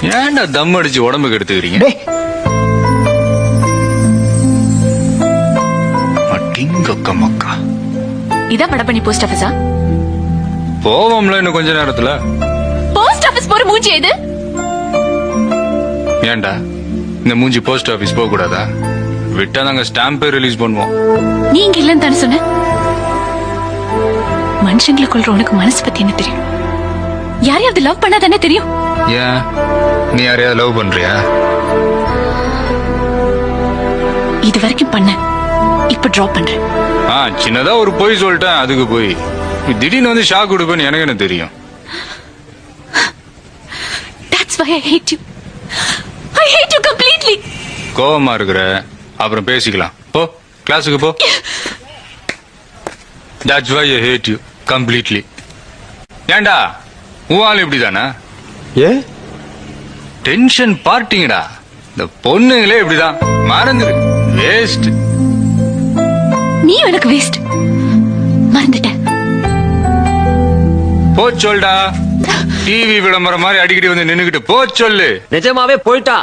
ஏன்டா தம் அடிச்சு உடம்புக்கு எடுத்துக்கிறீங்க? டேய் அடிங்கக்க மக்கா. இதான் வடபண்ணி போஸ்ட் ஆபீஸா? போவோம்ல இன்னும் கொஞ்ச நேரத்துல. போஸ்ட் ஆபீஸ் போற மூஞ்சி இது. ஏன்டா இந்த மூஞ்சி போஸ்ட் ஆபீஸ் போக கூடாதா? விட்டா நாங்க ஸ்டாம்பே ரிலீஸ் பண்ணுவோம். நீங்க இல்லன்னு தானே சொன்ன. மனுஷங்களுக்குள்ள உனக்கு மனசு பத்தி என்ன தெரியும்? யாரையாவது லவ் பண்ணா தானே தெரியும். ஏன் நீ யாரையாவது லவ் பண்றியா? இது வரைக்கும் பண்ண, இப்ப டிராப் பண்றேன். சின்னதா ஒரு பொய் சொல்லிட்டேன், அதுக்கு போய் திடீர்னு வந்து ஷாக் கொடுப்பேன்னு எனக்கு என்ன தெரியும்? That's why I hate you. I hate you completely. கோவமா இருக்கிற, அப்புறம் பேசிக்கலாம். போ கிளாஸுக்கு போ. That's why I hate you completely. ஏண்டா உன் ஆள் இப்படிதானா? ஏ டென்ஷன் பார்ட்டிங்கடா. இந்த பொண்ணுங்களே இப்படிதான், மறந்துரு. வேஸ்ட். நீ எனக்கு வேஸ்ட். மறந்துட்டேன். போ சொல்டா. டிவி விளம்பரம் மாதிரி அடிக்கடி வந்து நின்னுகிட்டு போ சொல்லு. நிஜமாவே போயிட்டா.